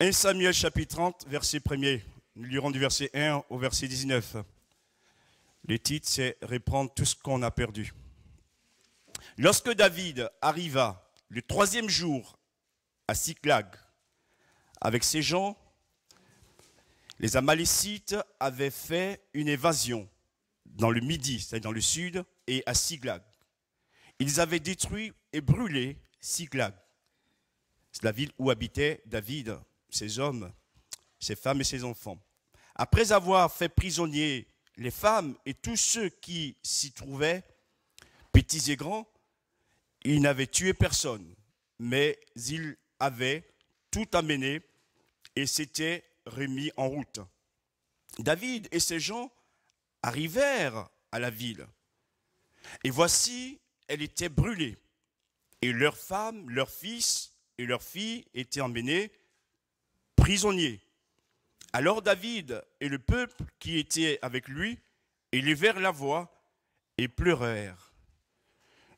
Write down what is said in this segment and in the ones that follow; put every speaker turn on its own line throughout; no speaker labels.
1 Samuel chapitre 30, verset 1er. Nous lirons du verset 1 au verset 19. Le titre, c'est « Reprendre tout ce qu'on a perdu ». Lorsque David arriva le 3e jour à Siklag avec ses gens, les Amalécites avaient fait une évasion dans le Midi, c'est-à-dire dans le sud, et à Siklag. Ils avaient détruit et brûlé Siklag. C'est la ville où habitait David, ses hommes, ses femmes et ses enfants. Après avoir fait prisonnier les femmes et tous ceux qui s'y trouvaient, petits et grands, ils n'avaient tué personne, mais ils avaient tout amené et s'étaient remis en route. David et ses gens arrivèrent à la ville, et voici, elle était brûlée, et leurs femmes, leurs fils et leurs filles étaient emmenés prisonniers. Alors David et le peuple qui était avec lui élevèrent la voix et pleurèrent,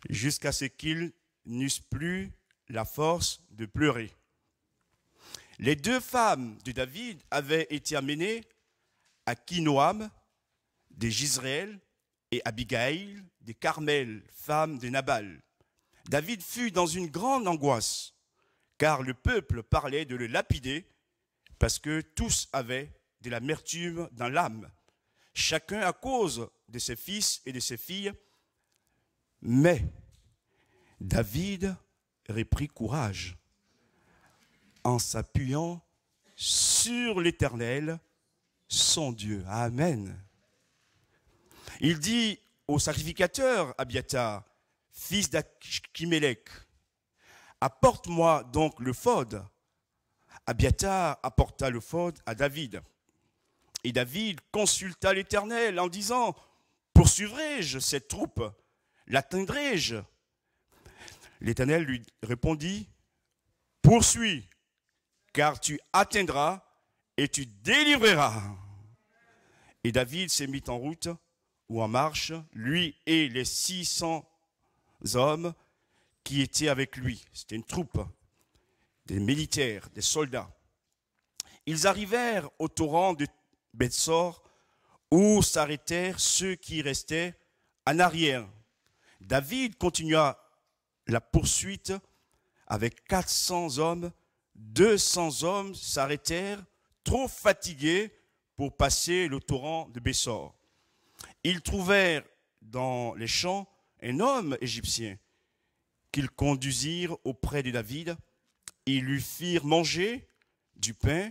jusqu'à ce qu'ils n'eussent plus la force de pleurer. Les 2 femmes de David avaient été amenées à Kinoam de Jizréel et Abigail de Carmel, femme de Nabal. David fut dans une grande angoisse, car le peuple parlait de le lapider, parce que tous avaient de l'amertume dans l'âme, chacun à cause de ses fils et de ses filles. Mais David reprit courage en s'appuyant sur l'Éternel, son Dieu. Amen. Il dit au sacrificateur Abiatar, fils d'Achimélec, apporte-moi donc le phode. Abiatar apporta le phode à David. Et David consulta l'Éternel en disant, poursuivrai-je cette troupe? L'atteindrai-je? L'Éternel lui répondit, poursuis, car tu atteindras et tu délivreras. Et David s'est mis en route ou en marche, lui et les 600 hommes qui étaient avec lui. C'était une troupe, des militaires, des soldats. Ils arrivèrent au torrent de Bethsor, où s'arrêtèrent ceux qui restaient en arrière. David continua la poursuite avec 400 hommes. 200 hommes s'arrêtèrent, trop fatigués pour passer le torrent de Bethsor. Ils trouvèrent dans les champs un homme égyptien qu'ils conduisirent auprès de David. Ils lui firent manger du pain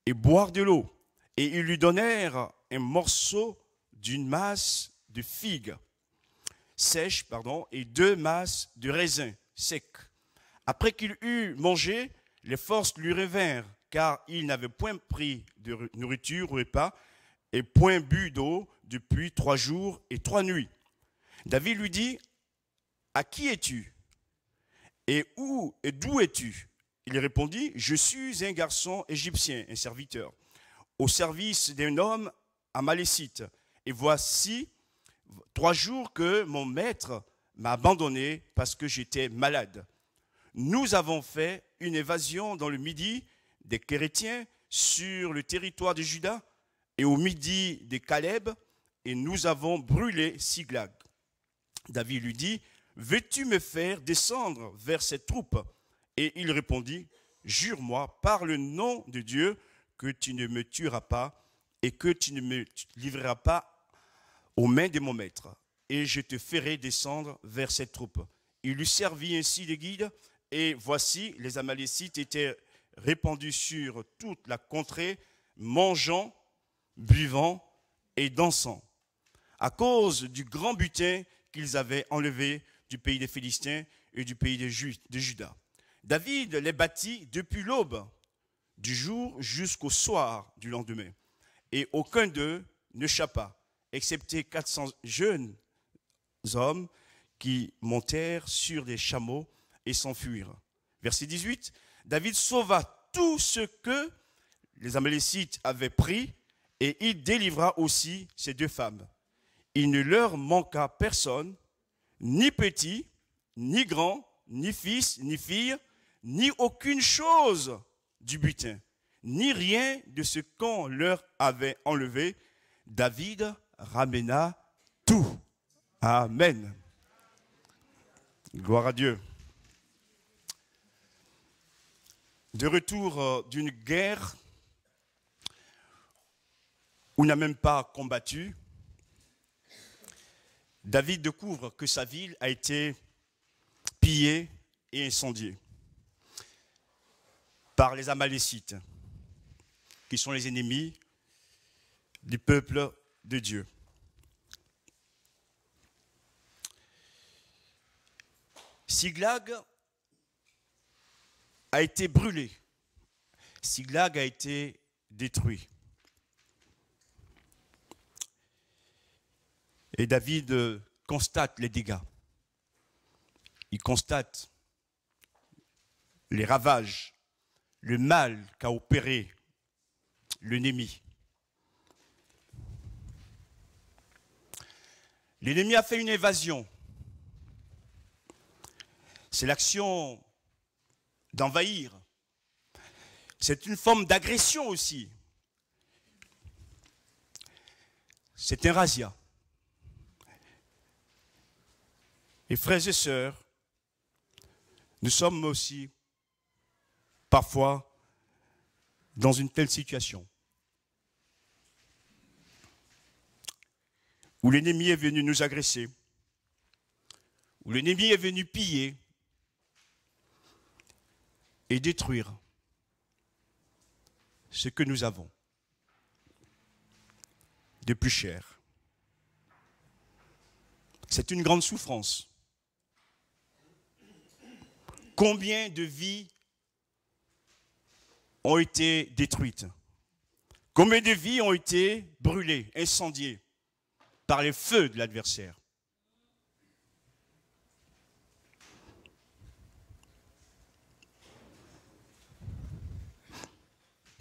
et boire de l'eau. Et ils lui donnèrent un morceau d'une masse de figues sèches, et 2 masses de raisins secs. Après qu'il eut mangé, les forces lui revinrent, car il n'avait point pris de nourriture ou repas, et point bu d'eau depuis 3 jours et 3 nuits. David lui dit, à qui es-tu? Et d'où es-tu? Il répondit, je suis un garçon égyptien, un serviteur, au service d'un homme amalécite. Et voici 3 jours que mon maître m'a abandonné parce que j'étais malade. Nous avons fait une évasion dans le Midi des Kérétiens sur le territoire de Juda et au Midi des Caleb, et nous avons brûlé Siklag. David lui dit, veux-tu me faire descendre vers cette troupe? Et il répondit, jure-moi par le nom de Dieu que tu ne me tueras pas et que tu ne me livreras pas aux mains de mon maître, et je te ferai descendre vers cette troupe. Il lui servit ainsi de guide, et voici, les Amalécites étaient répandus sur toute la contrée, mangeant, buvant et dansant, à cause du grand butin qu'ils avaient enlevé du pays des Philistins et du pays de Juda. David les battit depuis l'aube du jour jusqu'au soir du lendemain, et aucun d'eux n'échappa, excepté 400 jeunes hommes qui montèrent sur des chameaux et s'enfuirent. Verset 18, David sauva tout ce que les Amalécites avaient pris, et il délivra aussi ces 2 femmes. Il ne leur manqua personne, ni petit, ni grand, ni fils, ni fille, ni aucune chose du butin. ni rien de ce qu'on leur avait enlevé. David ramena tout. Amen. Gloire à Dieu. De retour d'une guerre où il n'a même pas combattu, David découvre que sa ville a été pillée et incendiée par les Amalécites, qui sont les ennemis du peuple de Dieu. Siglag a été brûlé. Siglag a été détruit. Et David constate les dégâts. Il constate les ravages, le mal qu'a opéré l'ennemi. L'ennemi a fait une évasion. C'est l'action d'envahir. C'est une forme d'agression aussi. C'est un razzia. Et frères et sœurs, nous sommes aussi parfois dans une telle situation où l'ennemi est venu nous agresser, où l'ennemi est venu piller et détruire ce que nous avons de plus cher. C'est une grande souffrance. Combien de vies ont été détruites? Combien de vies ont été brûlées, incendiées par les feux de l'adversaire?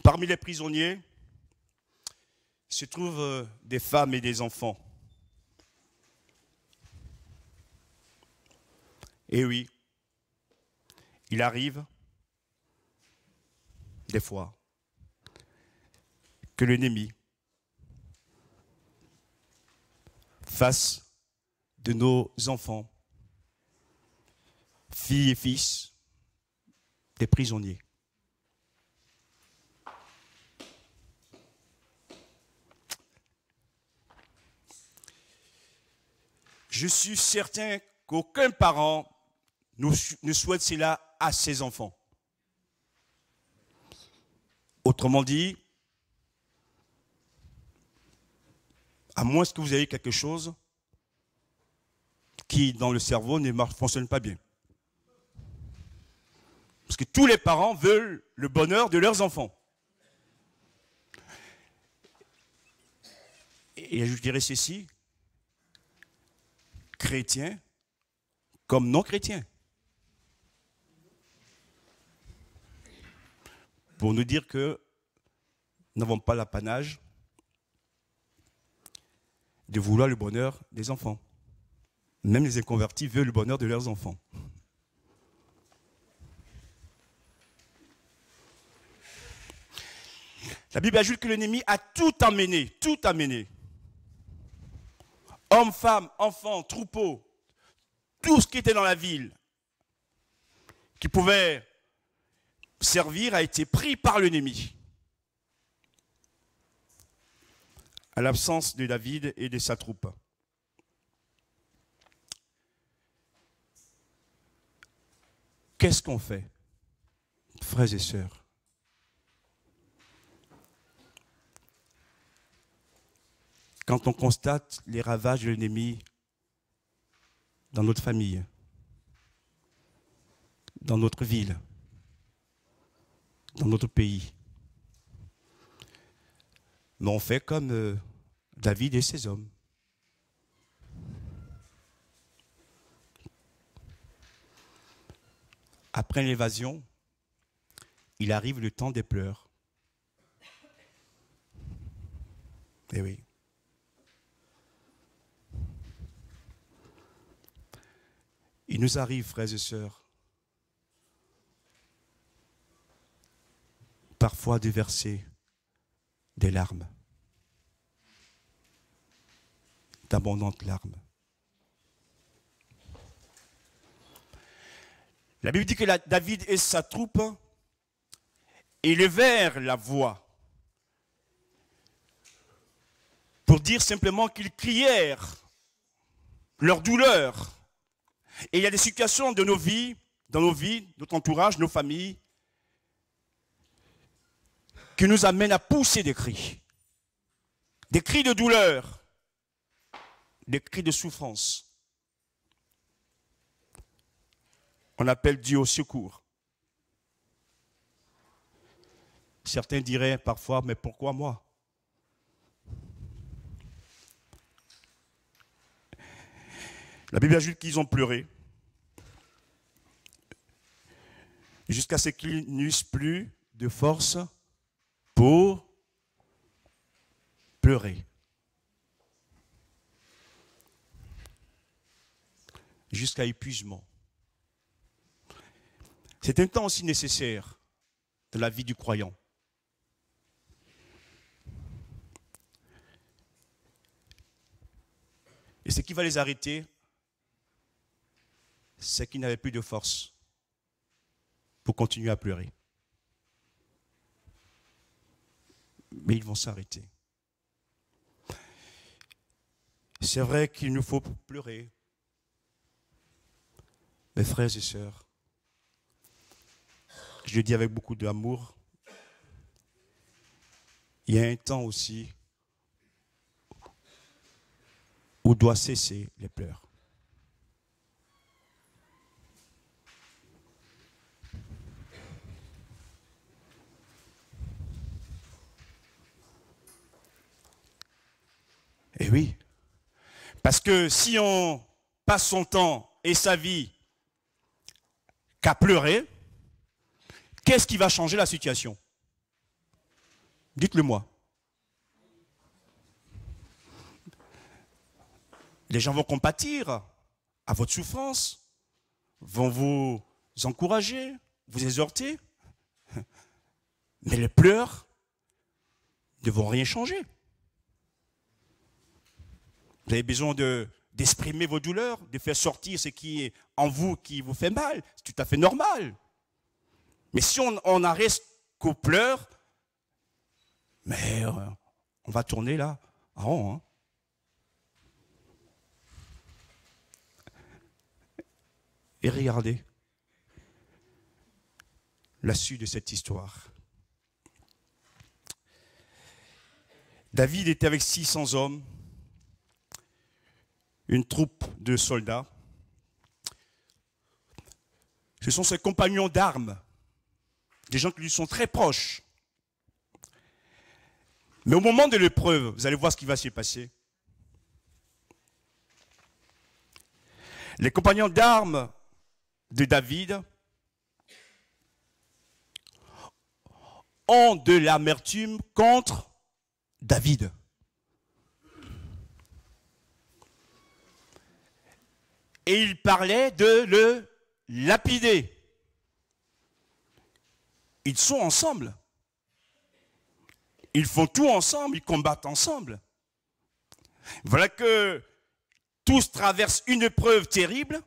Parmi les prisonniers se trouvent des femmes et des enfants. Et oui, il arrive des fois que l'ennemi fasse de nos enfants, filles et fils, des prisonniers. Je suis certain qu'aucun parent ne souhaite cela à ses enfants. Autrement dit, à moins que vous ayez quelque chose qui, dans le cerveau, ne fonctionne pas bien. Parce que tous les parents veulent le bonheur de leurs enfants. Et je dirais ceci, chrétiens comme non chrétiens. Pour nous dire que nous n'avons pas l'apanage de vouloir le bonheur des enfants. Même les inconvertis veulent le bonheur de leurs enfants. La Bible ajoute que l'ennemi a tout amené, tout amené. Hommes, femmes, enfants, troupeaux, tout ce qui était dans la ville, qui pouvait servir, a été pris par l'ennemi. À l'absence de David et de sa troupe. Qu'est-ce qu'on fait, frères et sœurs? Quand on constate les ravages de l'ennemi dans notre famille, dans notre ville, dans notre pays. Mais on fait comme David et ses hommes. Après l'évasion, il arrive le temps des pleurs. Eh oui. Il nous arrive, frères et sœurs, parfois parfois de verser des larmes, d'abondantes larmes. La Bible dit que David et sa troupe élevèrent la voix pour dire simplement qu'ils crièrent leur douleur. Et il y a des situations de nos vies, dans nos vies, notre entourage, nos familles, qui nous amènent à pousser des cris de douleur, des cris de souffrance. On appelle Dieu au secours. Certains diraient parfois, mais pourquoi moi? La Bible ajoute qu'ils ont pleuré jusqu'à ce qu'ils n'eussent plus de force pour pleurer. Jusqu'à épuisement. C'est un temps aussi nécessaire dans la vie du croyant. Et ce qui va les arrêter, c'est qu'ils n'avaient plus de force pour continuer à pleurer. Mais ils vont s'arrêter. C'est vrai qu'il nous faut pleurer. Mes frères et sœurs, je le dis avec beaucoup d'amour, il y a un temps aussi où doit cesser les pleurs. Et oui, parce que si on passe son temps et sa vie qu'à pleurer, qu'est-ce qui va changer la situation? Dites-le moi. Les gens vont compatir à votre souffrance, vont vous encourager, vous exhorter, mais les pleurs ne vont rien changer. Vous avez besoin d'exprimer vos douleurs, de faire sortir ce qui est en vous qui vous fait mal. C'est tout à fait normal. Mais si on arrête qu'aux pleurs, mais on va tourner là en rond. Hein. Et regardez la suite de cette histoire. David était avec 600 hommes, une troupe de soldats. Ce sont ses compagnons d'armes, des gens qui lui sont très proches. Mais au moment de l'épreuve, vous allez voir ce qui va s'y passer. Les compagnons d'armes de David ont de l'amertume contre David. Et ils parlaient de le lapider. Ils sont ensemble. Ils font tout ensemble, ils combattent ensemble. Voilà que tous traversent une épreuve terrible.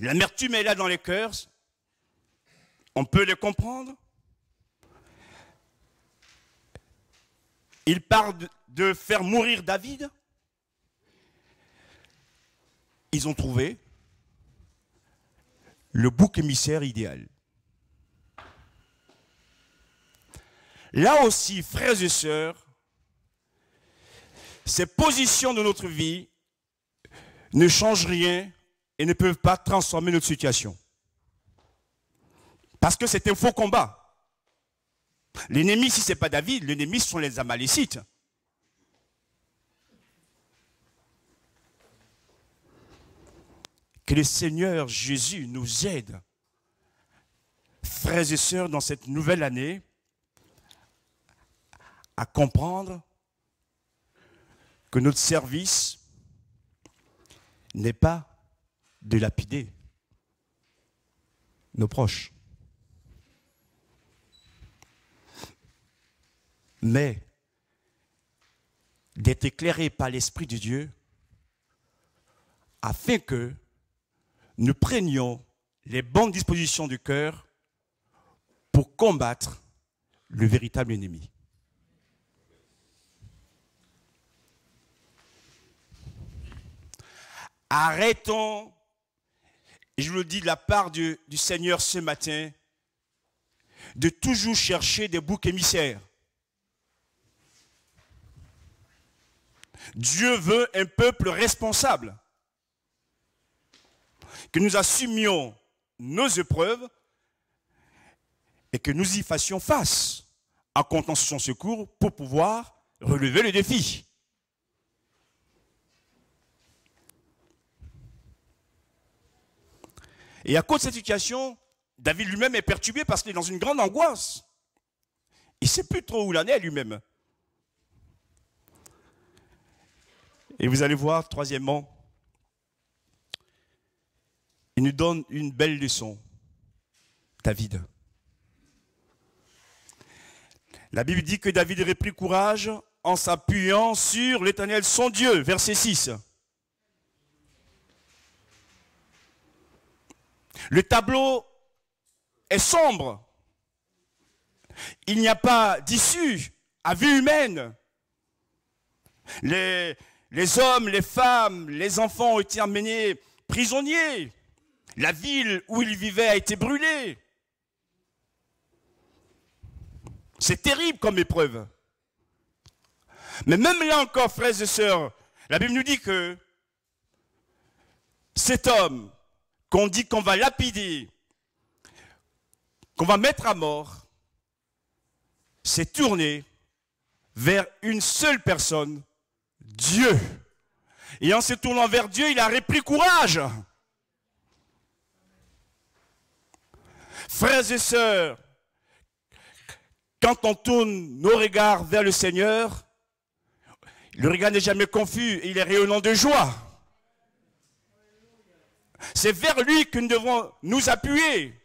L'amertume est là dans les cœurs. On peut les comprendre. Ils parlent de faire mourir David. Ils ont trouvé le bouc émissaire idéal. Là aussi, frères et sœurs, ces positions de notre vie ne changent rien et ne peuvent pas transformer notre situation. Parce que c'est un faux combat. L'ennemi, si ce n'est pas David, l'ennemi, ce sont les Amalécites. Que le Seigneur Jésus nous aide, frères et sœurs, dans cette nouvelle année, à comprendre que notre service n'est pas de lapider nos proches. mais d'être éclairé par l'Esprit de Dieu afin que nous prenions les bonnes dispositions du cœur pour combattre le véritable ennemi. Arrêtons, et je vous le dis de la part du Seigneur ce matin, de toujours chercher des boucs émissaires. Dieu veut un peuple responsable. Que nous assumions nos épreuves et que nous y fassions face en comptant sur son secours pour pouvoir relever le défi. Et à cause de cette situation, David lui-même est perturbé parce qu'il est dans une grande angoisse. Il ne sait plus trop où il en est lui-même. Et vous allez voir, troisièmement, il nous donne une belle leçon, David. La Bible dit que David aurait pris courage en s'appuyant sur l'Éternel, son Dieu, verset 6. Le tableau est sombre. Il n'y a pas d'issue à vue humaine. Les hommes, les femmes, les enfants ont été emmenés prisonniers. La ville où ils vivaient a été brûlée. C'est terrible comme épreuve. Mais même là encore, frères et sœurs, la Bible nous dit que cet homme qu'on dit qu'on va lapider, qu'on va mettre à mort, s'est tourné vers une seule personne, Dieu. Et en se tournant vers Dieu, il a repris courage. Frères et sœurs, quand on tourne nos regards vers le Seigneur, le regard n'est jamais confus et il est rayonnant de joie. C'est vers lui que nous devons nous appuyer.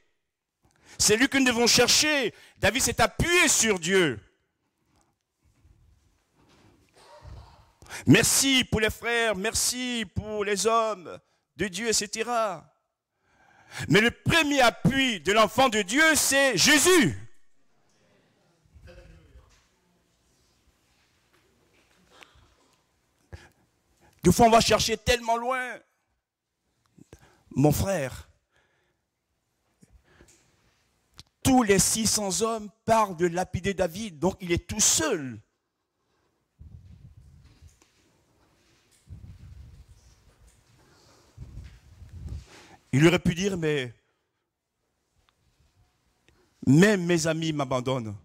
C'est lui que nous devons chercher. David s'est appuyé sur Dieu. Merci pour les frères, merci pour les hommes de Dieu, etc. Mais le premier appui de l'enfant de Dieu, c'est Jésus. Des fois, on va chercher tellement loin. Mon frère, tous les 600 hommes parlent de lapider David, donc il est tout seul. Il aurait pu dire, mais même mes amis m'abandonnent.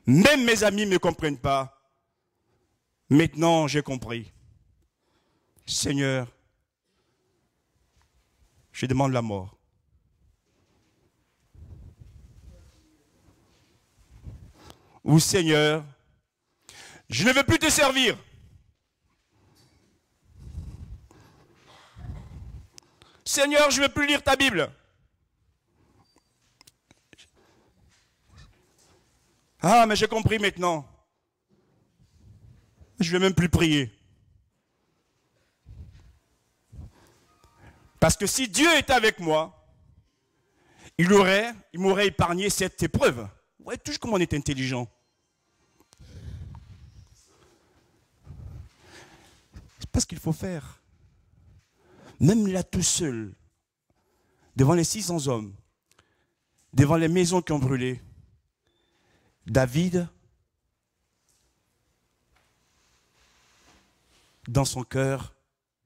Même mes amis ne me comprennent pas. Maintenant, j'ai compris. Seigneur, je demande la mort. Ou Seigneur, je ne veux plus te servir. Seigneur, je ne veux plus lire ta Bible. Ah, mais j'ai compris maintenant. Je ne vais même plus prier. Parce que si Dieu était avec moi, il m'aurait épargné cette épreuve. Vous voyez toujours comment on est intelligent. C'est pas ce qu'il faut faire. Même là tout seul, devant les 600 hommes, devant les maisons qui ont brûlé, David, dans son cœur,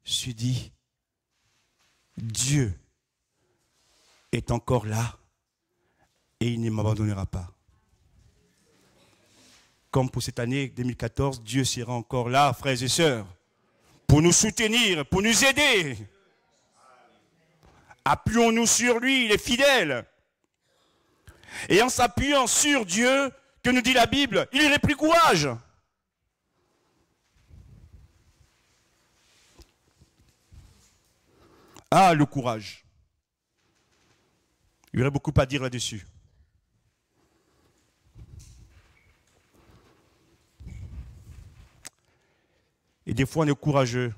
se dit, Dieu est encore là et il ne m'abandonnera pas. Comme pour cette année 2014, Dieu sera encore là, frères et sœurs, pour nous soutenir, pour nous aider. Appuyons-nous sur lui, il est fidèle. Et en s'appuyant sur Dieu, que nous dit la Bible, il aurait pris courage. Ah, le courage. Il y aurait beaucoup à dire là-dessus. des fois, on est courageux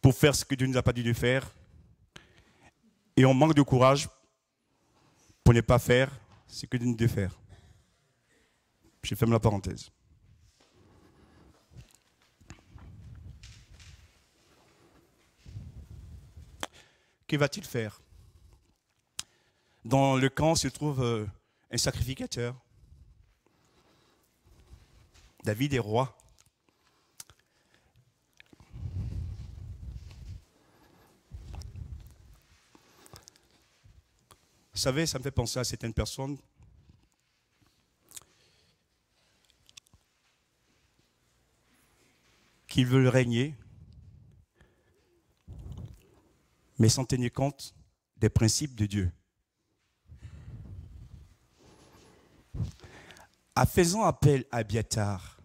pour faire ce que Dieu ne nous a pas dit de faire. Et on manque de courage pour ne pas faire ce que Dieu nous dit de faire. Je ferme la parenthèse. Que va-t-il faire? Dans le camp se trouve un sacrificateur. David est roi. Vous savez, ça me fait penser à certaines personnes qui veulent régner, mais sans tenir compte des principes de Dieu. En faisant appel à Abiathar,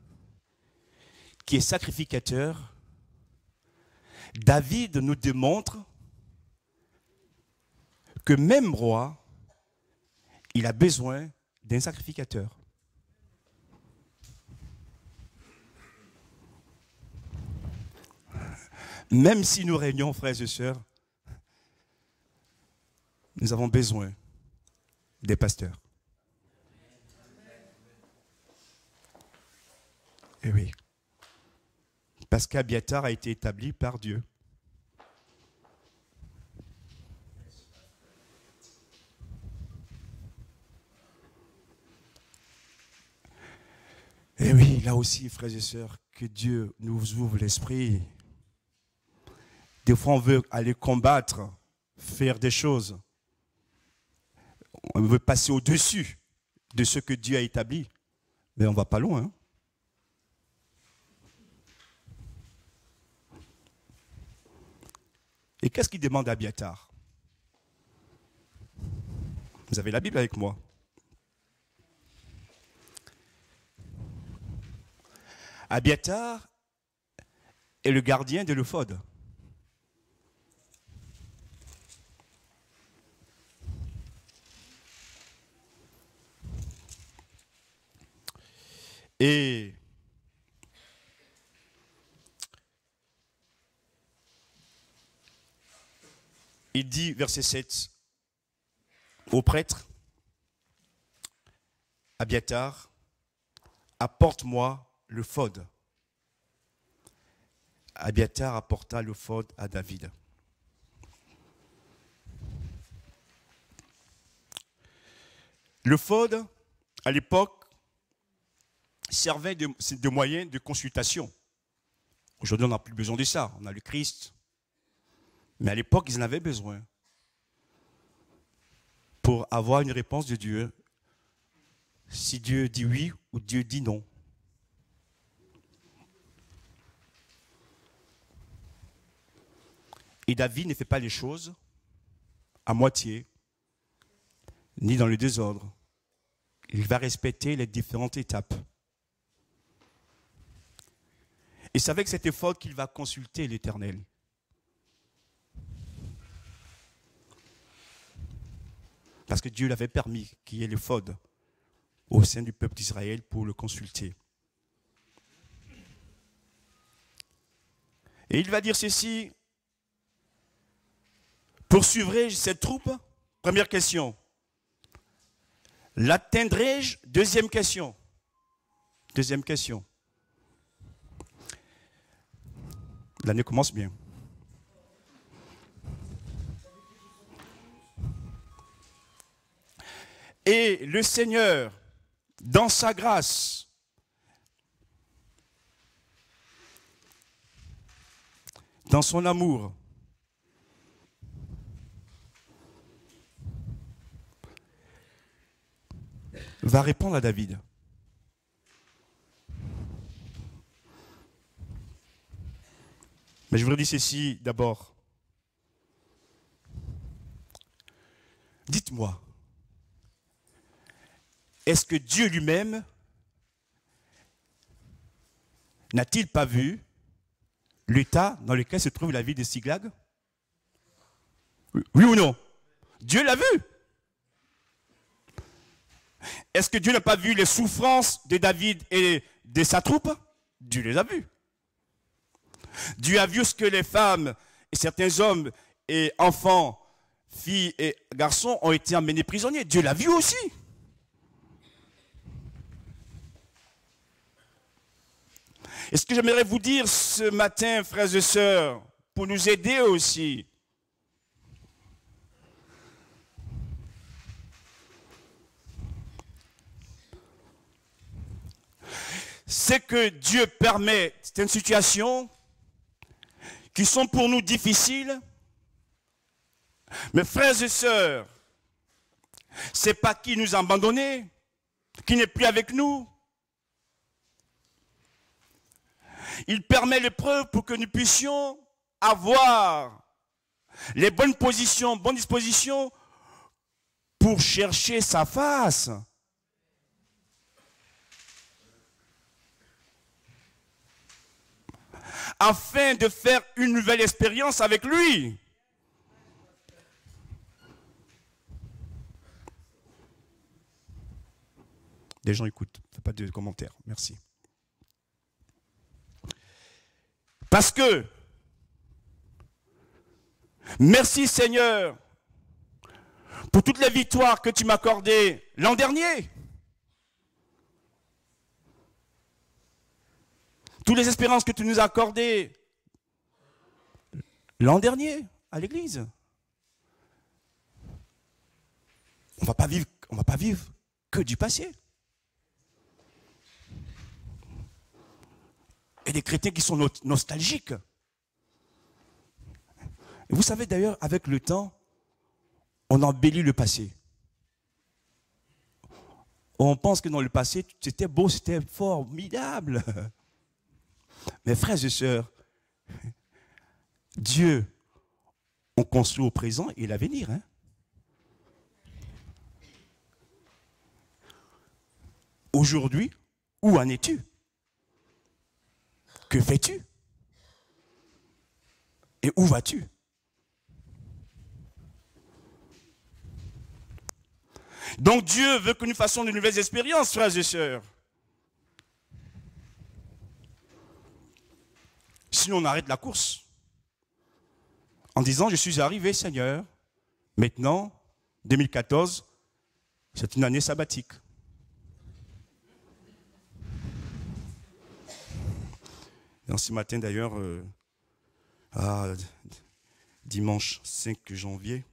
qui est sacrificateur, David nous démontre que même roi, il a besoin d'un sacrificateur. Même si nous régnons, frères et sœurs, nous avons besoin des pasteurs. Et oui. Parce qu'Abiathar a été établi par Dieu. Et oui, là aussi, frères et sœurs, que Dieu nous ouvre l'esprit. Des fois, on veut aller combattre, faire des choses. On veut passer au-dessus de ce que Dieu a établi. Mais on ne va pas loin. Et qu'est-ce qu'il demande à Abiathar? Vous avez la Bible avec moi. Abiathar est le gardien de l'éphod. Et il dit, verset 7, au prêtre, Abiathar, apporte-moi le phod. Abiathar apporta le phod à David. Le phod, à l'époque, servait de moyen de consultation. Aujourd'hui, on n'a plus besoin de ça. On a le Christ. Mais à l'époque, ils en avaient besoin pour avoir une réponse de Dieu. Si Dieu dit oui ou Dieu dit non. Et David ne fait pas les choses à moitié, ni dans le désordre. Il va respecter les différentes étapes. Et c'est avec cet effort qu'il va consulter l'Éternel. Parce que Dieu l'avait permis qu'il y ait l'éphod au sein du peuple d'Israël pour le consulter. Et il va dire ceci: poursuivrai-je cette troupe? Première question. L'atteindrai-je? Deuxième question. Deuxième question. L'année commence bien. Et le Seigneur, dans sa grâce, dans son amour, va répondre à David. Mais je voudrais dire ceci d'abord. Dites-moi, est-ce que Dieu lui-même n'a-t-il pas vu l'état dans lequel se trouve la vie de Siglag? Oui ou non? Dieu l'a vu. Est-ce que Dieu n'a pas vu les souffrances de David et de sa troupe? Dieu les a vus. Dieu a vu ce que les femmes et certains hommes et enfants, filles et garçons ont été emmenés prisonniers. Dieu l'a vu aussi. Et ce que j'aimerais vous dire ce matin, frères et sœurs, pour nous aider aussi, c'est que Dieu permet certaines situations qui sont pour nous difficiles. Mais frères et sœurs, c'est pas qui nous a abandonnés, qui n'est plus avec nous. Il permet l'épreuve pour que nous puissions avoir les bonnes positions, bonnes dispositions pour chercher sa face. Afin de faire une nouvelle expérience avec lui. Des gens écoutent, faites pas de commentaires, merci. Parce que, merci Seigneur, pour toutes les victoires que tu m'as accordées l'an dernier. Toutes les espérances que tu nous as accordées l'an dernier à l'église. On ne va pas vivre que du passé. Et des chrétiens qui sont nostalgiques. Et vous savez d'ailleurs, avec le temps, on embellit le passé. On pense que dans le passé, c'était beau, c'était formidable. Mais frères et sœurs, Dieu, on construit au présent et l'avenir. Hein? Aujourd'hui, où en es-tu? Que fais-tu? Et où vas-tu? Donc Dieu veut que nous fassions de nouvelles expériences, frères et sœurs. Sinon on arrête la course. En disant, je suis arrivé, Seigneur. Maintenant, 2014, c'est une année sabbatique. Et ce matin d'ailleurs, dimanche 5 janvier,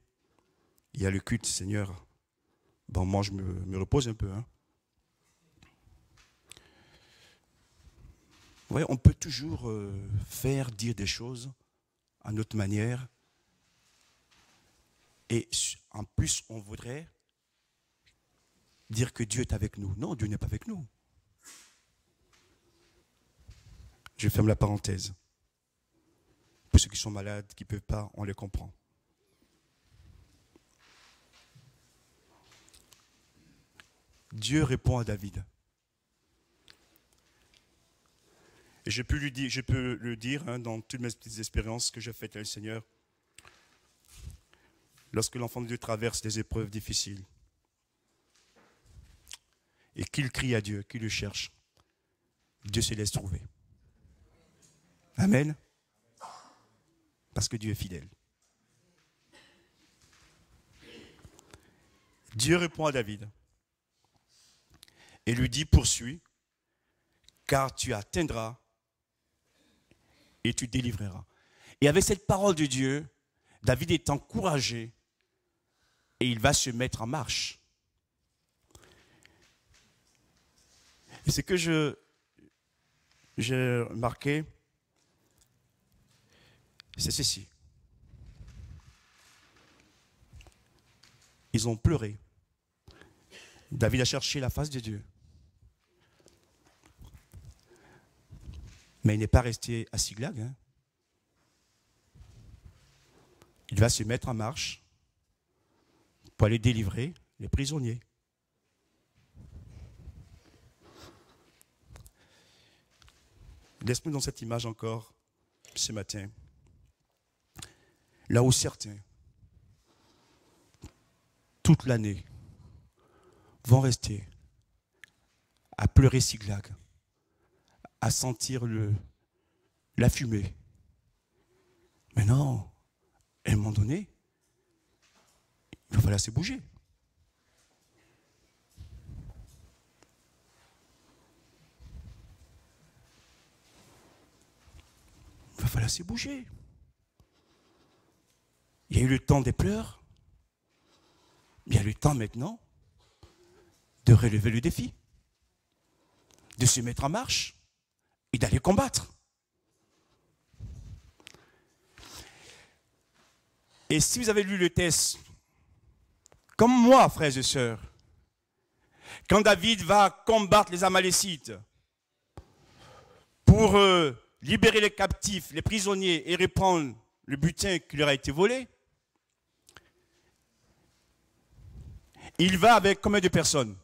il y a le culte, Seigneur. Bon, moi je me repose un peu. Hein. Vous voyez, on peut toujours faire, dire des choses à notre manière. Et en plus, on voudrait dire que Dieu est avec nous. Non, Dieu n'est pas avec nous. Je ferme la parenthèse. Pour ceux qui sont malades, qui ne peuvent pas, on les comprend. Dieu répond à David. Et je peux le dire hein, dans toutes mes petites expériences que j'ai faites avec le Seigneur. Lorsque l'enfant de Dieu traverse des épreuves difficiles et qu'il crie à Dieu, qu'il le cherche, Dieu se laisse trouver. Amen. Parce que Dieu est fidèle. Dieu répond à David et lui dit, poursuis, car tu atteindras et tu délivreras. Et avec cette parole de Dieu, David est encouragé et il va se mettre en marche. Et ce que j'ai remarqué, c'est ceci. Ils ont pleuré. David a cherché la face de Dieu. Mais il n'est pas resté à Siglag. Hein. Il va se mettre en marche pour aller délivrer les prisonniers. Laisse-nous dans cette image encore ce matin. Là où certains, toute l'année, vont rester à pleurer Siglag, à sentir la fumée. Mais non, à un moment donné, il va falloir se bouger. Il va falloir se bouger. Il y a eu le temps des pleurs. Il y a le temps maintenant de relever le défi, de se mettre en marche et d'aller combattre. Et si vous avez lu le texte, comme moi, frères et sœurs, quand David va combattre les Amalécites pour libérer les captifs, les prisonniers et reprendre le butin qui leur a été volé, il va avec combien de personnes?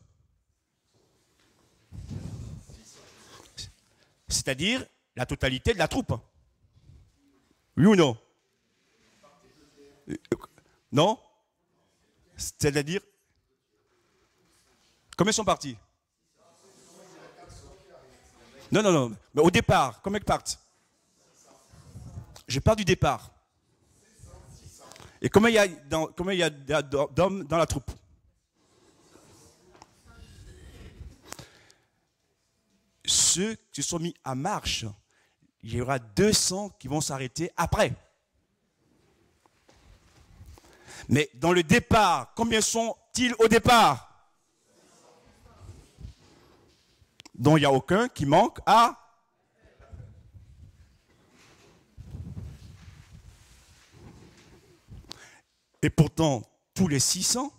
C'est-à-dire la totalité de la troupe. Oui ou non? Non? C'est-à-dire, combien sont partis? Non. Mais au départ, combien partent? Je pars du départ. Et combien il y a d'hommes dans la troupe? Ceux qui se sont mis en marche, il y aura 200 qui vont s'arrêter après. Mais dans le départ, combien sont-ils au départ? Donc il n'y a aucun qui manque à... Et pourtant, tous les 600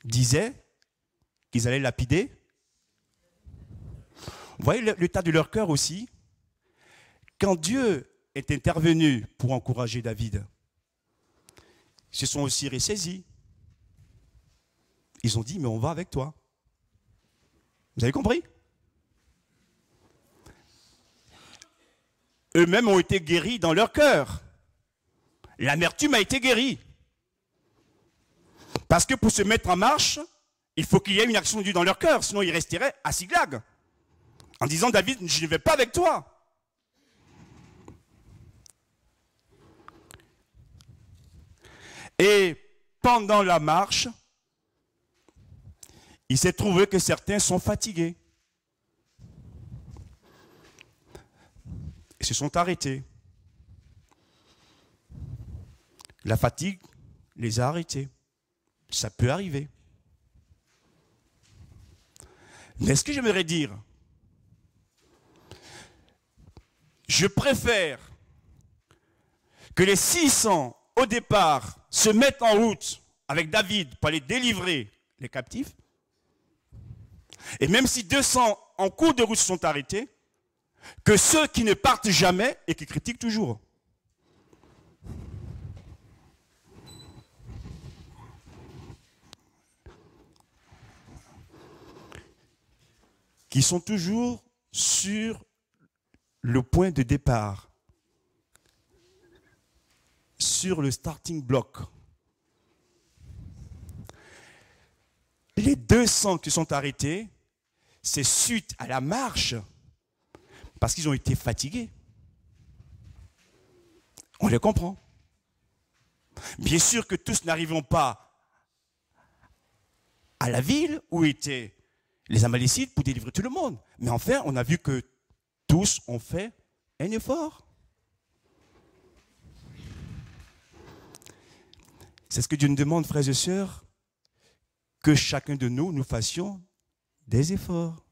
disaient qu'ils allaient lapider. Vous voyez l'état de leur cœur aussi. Quand Dieu est intervenu pour encourager David, ils se sont aussi ressaisis. Ils ont dit, mais on va avec toi. Vous avez compris? Eux-mêmes ont été guéris dans leur cœur. L'amertume a été guérie. Parce que pour se mettre en marche, il faut qu'il y ait une action de Dieu dans leur cœur, sinon ils resteraient à Siglag. En disant, David, je ne vais pas avec toi. Et pendant la marche, il s'est trouvé que certains sont fatigués. Ils se sont arrêtés. La fatigue les a arrêtés. Ça peut arriver. Mais ce que j'aimerais dire, je préfère que les 600 au départ se mettent en route avec David pour aller délivrer les captifs. Et même si 200 en cours de route se sont arrêtés, que ceux qui ne partent jamais et qui critiquent toujours. Qui sont toujours sur le point de départ, sur le starting block. Les 200 qui sont arrêtés, c'est suite à la marche, parce qu'ils ont été fatigués. On les comprend. Bien sûr que tous n'arriveront pas à la ville où étaient les Amalécites pour délivrer tout le monde. Mais enfin, on a vu que tous ont fait un effort. C'est ce que Dieu nous demande, frères et sœurs, que chacun de nous fassions des efforts.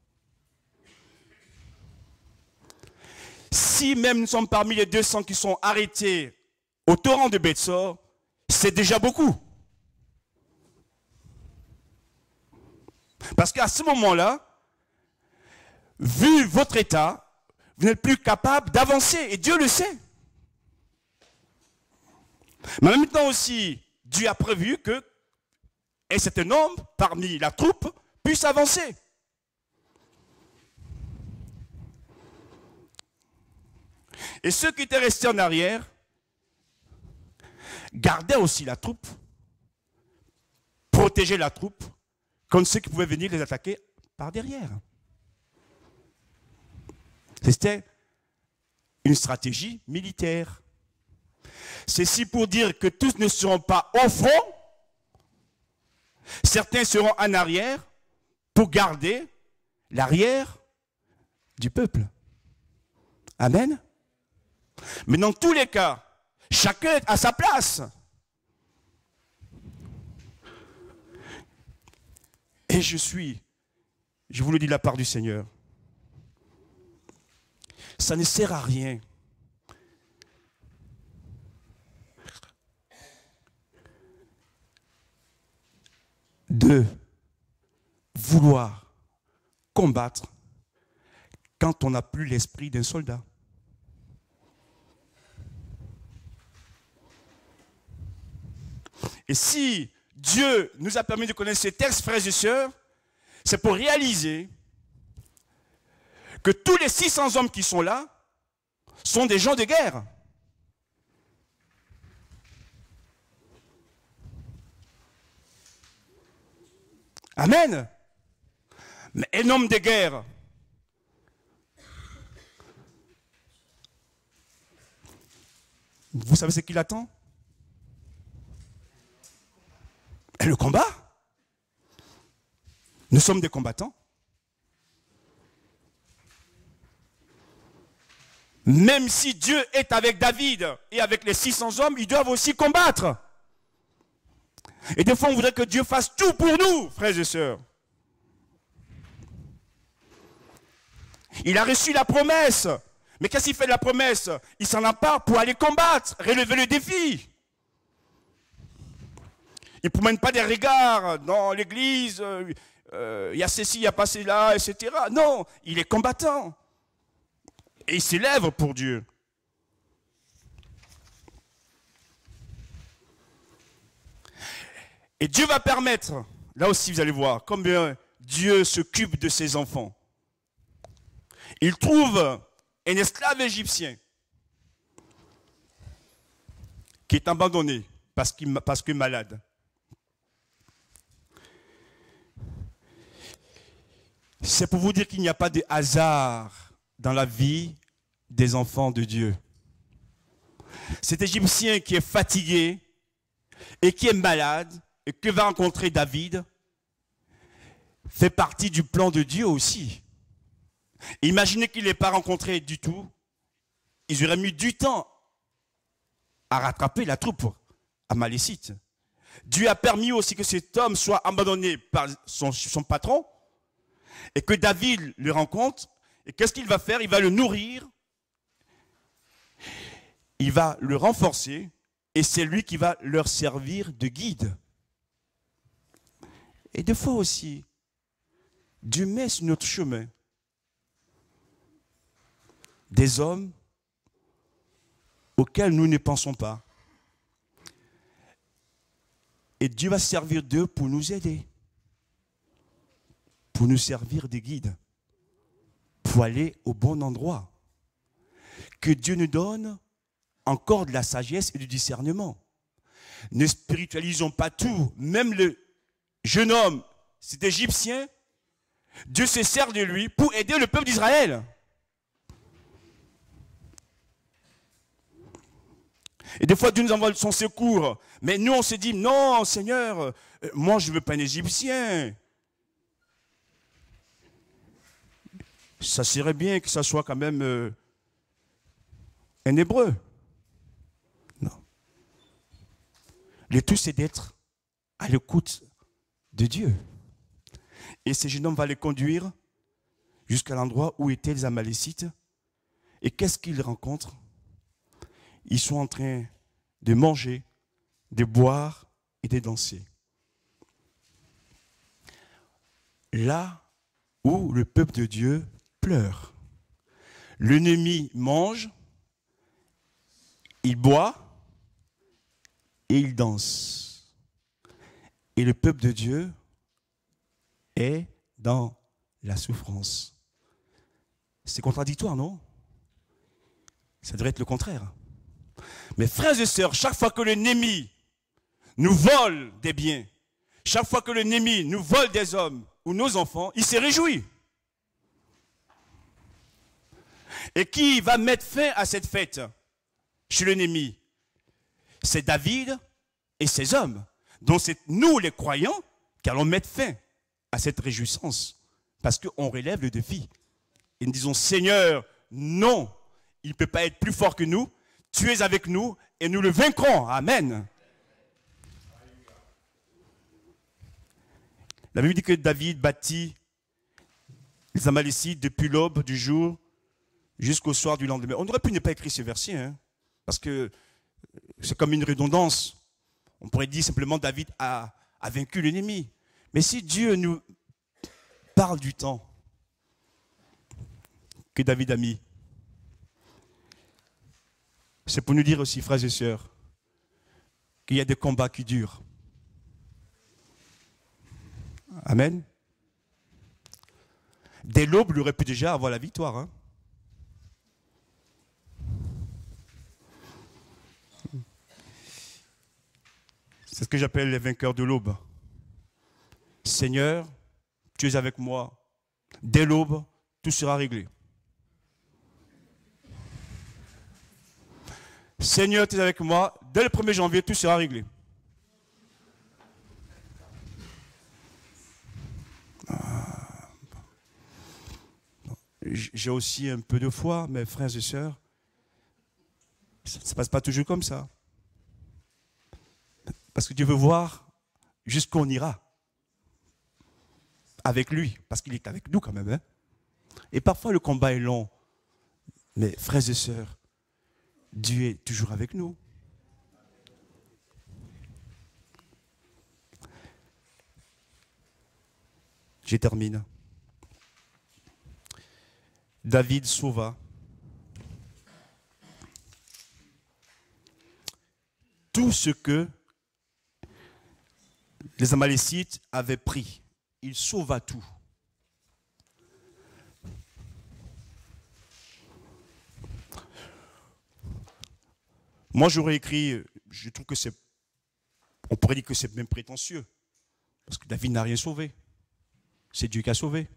Si même nous sommes parmi les 200 qui sont arrêtés au torrent de Betsor, c'est déjà beaucoup. Parce qu'à ce moment-là, vu votre état, vous n'êtes plus capable d'avancer, et Dieu le sait. Mais en même temps aussi, Dieu a prévu que un certain nombre parmi la troupe puisse avancer. Et ceux qui étaient restés en arrière gardaient aussi la troupe, protégeaient la troupe contre ceux qui pouvaient venir les attaquer par derrière. C'était une stratégie militaire. Ceci pour dire que tous ne seront pas au front, certains seront en arrière pour garder l'arrière du peuple. Amen. Mais dans tous les cas, chacun est à sa place. Et je vous le dis de la part du Seigneur, ça ne sert à rien de vouloir combattre quand on n'a plus l'esprit d'un soldat. Et si Dieu nous a permis de connaître ces textes, frères et sœurs, c'est pour réaliser que tous les 600 hommes qui sont là sont des gens de guerre. Amen. Mais un homme de guerre, vous savez ce qu'il attend? Et le combat. Nous sommes des combattants. Même si Dieu est avec David et avec les 600 hommes, ils doivent aussi combattre. Et des fois, on voudrait que Dieu fasse tout pour nous, frères et sœurs. Il a reçu la promesse. Mais qu'est-ce qu'il fait de la promesse? Il s'en empare pour aller combattre, relever le défi. Il ne promène pas des regards dans l'église, il y a ceci, il y a pas cela, etc. Non, il est combattant. Et il s'élève pour Dieu. Et Dieu va permettre, là aussi vous allez voir, combien Dieu s'occupe de ses enfants. Il trouve un esclave égyptien qui est abandonné parce que malade. C'est pour vous dire qu'il n'y a pas de hasard dans la vie des enfants de Dieu. Cet Égyptien qui est fatigué et qui est malade et que va rencontrer David fait partie du plan de Dieu aussi. Imaginez qu'il ne l'ait pas rencontré du tout. Ils auraient mis du temps à rattraper la troupe amalécite. Dieu a permis aussi que cet homme soit abandonné par son patron et que David le rencontre. Et qu'est-ce qu'il va faire? Il va le nourrir, il va le renforcer et c'est lui qui va leur servir de guide. Et des fois aussi, Dieu met sur notre chemin des hommes auxquels nous ne pensons pas. Et Dieu va servir d'eux pour nous aider, pour nous servir de guides, pour aller au bon endroit. Que Dieu nous donne encore de la sagesse et du discernement. Ne spiritualisons pas tout. Même le jeune homme, cet Égyptien, Dieu se sert de lui pour aider le peuple d'Israël. Et des fois, Dieu nous envoie son secours. Mais nous, on se dit, non, Seigneur, moi, je ne veux pas un Égyptien. Ça serait bien que ça soit quand même un Hébreu. Non. Le tout, c'est d'être à l'écoute de Dieu. Et ce jeune homme va les conduire jusqu'à l'endroit où étaient les Amalécites. Et qu'est-ce qu'ils rencontrent? Ils sont en train de manger, de boire et de danser. Là où le peuple de Dieu pleure. L'ennemi mange, il boit et il danse. Et le peuple de Dieu est dans la souffrance. C'est contradictoire, non? Ça devrait être le contraire. Mais frères et sœurs, chaque fois que l'ennemi nous vole des biens, chaque fois que l'ennemi nous vole des hommes ou nos enfants, il se réjouit. Et qui va mettre fin à cette fête chez l'ennemi? C'est David et ses hommes. Donc c'est nous les croyants qui allons mettre fin à cette réjouissance. Parce qu'on relève le défi. Et nous disons, Seigneur, non, il ne peut pas être plus fort que nous. Tu es avec nous et nous le vaincrons. Amen. La Bible dit que David bâtit les Amalécites depuis l'aube du jour jusqu'au soir du lendemain. On aurait pu ne pas écrire ce verset, hein, parce que c'est comme une redondance. On pourrait dire simplement David a vaincu l'ennemi. Mais si Dieu nous parle du temps que David a mis, c'est pour nous dire aussi, frères et sœurs, qu'il y a des combats qui durent. Amen. Dès l'aube, il aurait pu déjà avoir la victoire. Hein. C'est ce que j'appelle les vainqueurs de l'aube. Seigneur, tu es avec moi. Dès l'aube, tout sera réglé. Seigneur, tu es avec moi. Dès le 1er janvier, tout sera réglé. J'ai aussi un peu de foi, mes frères et sœurs. Ça ne se passe pas toujours comme ça. Parce que Dieu veut voir jusqu'où on ira. Avec lui, parce qu'il est avec nous quand même. Hein? Et parfois le combat est long. Mais frères et sœurs, Dieu est toujours avec nous. Je termine. David sauva tout ce que les Amalécites avaient pris. Il sauva tout. Moi, j'aurais écrit, je trouve que c'est, on pourrait dire que c'est même prétentieux, parce que David n'a rien sauvé. C'est Dieu qui a sauvé.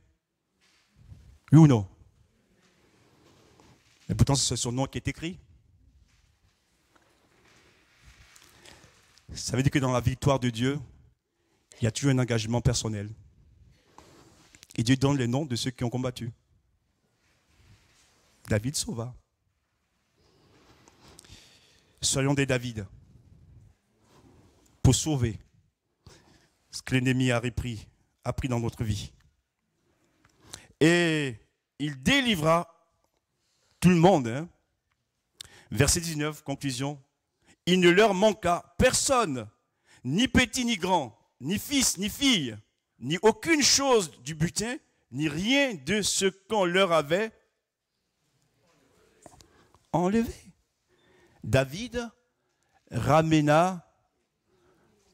Oui ou non? Et pourtant, c'est son nom qui est écrit. Ça veut dire que dans la victoire de Dieu, il y a toujours un engagement personnel. Et Dieu donne les noms de ceux qui ont combattu. David sauva. Soyons des David pour sauver ce que l'ennemi a pris dans notre vie. Et il délivra tout le monde. Hein. Verset 19, conclusion. Il ne leur manqua personne, ni petit ni grand, ni fils ni fille, ni aucune chose du butin, ni rien de ce qu'on leur avait enlevé. David ramena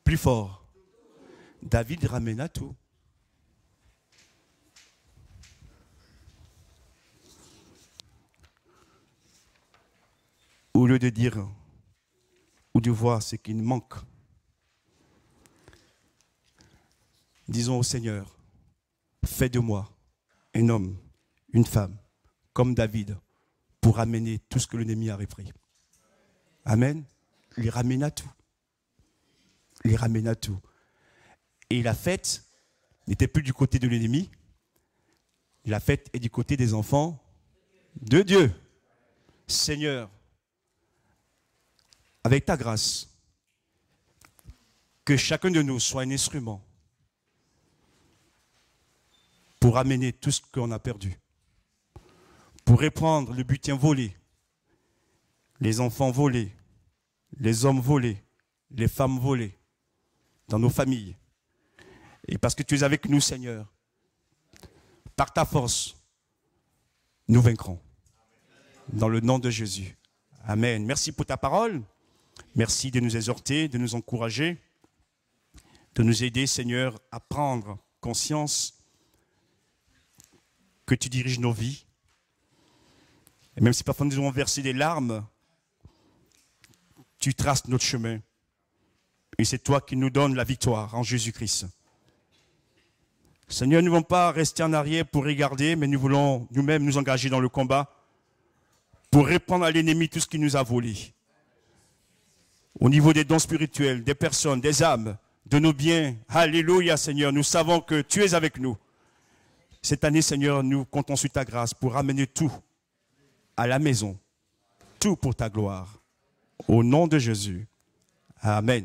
plus fort. David ramena tout. Au lieu de dire ou de voir ce qui nous manque, disons au Seigneur, fais de moi un homme, une femme, comme David, pour ramener tout ce que l'ennemi a repris. Amen. Il ramena tout. Il ramena tout. Et la fête n'était plus du côté de l'ennemi. La fête est du côté des enfants de Dieu. Seigneur, avec ta grâce, que chacun de nous soit un instrument pour amener tout ce qu'on a perdu, pour reprendre le butin volé, les enfants volés, les hommes volés, les femmes volées, dans nos familles. Et parce que tu es avec nous, Seigneur, par ta force, nous vaincrons. Dans le nom de Jésus. Amen. Merci pour ta parole. Merci de nous exhorter, de nous encourager, de nous aider, Seigneur, à prendre conscience que tu diriges nos vies. Et même si parfois nous avons versé des larmes, tu traces notre chemin. Et c'est toi qui nous donnes la victoire en Jésus-Christ. Seigneur, nous ne voulons pas rester en arrière pour regarder, mais nous voulons nous-mêmes nous engager dans le combat pour répandre à l'ennemi tout ce qu'il nous a volé. Au niveau des dons spirituels, des personnes, des âmes, de nos biens. Alléluia, Seigneur. Nous savons que tu es avec nous. Cette année, Seigneur, nous comptons sur ta grâce pour ramener tout à la maison. Tout pour ta gloire. Au nom de Jésus. Amen.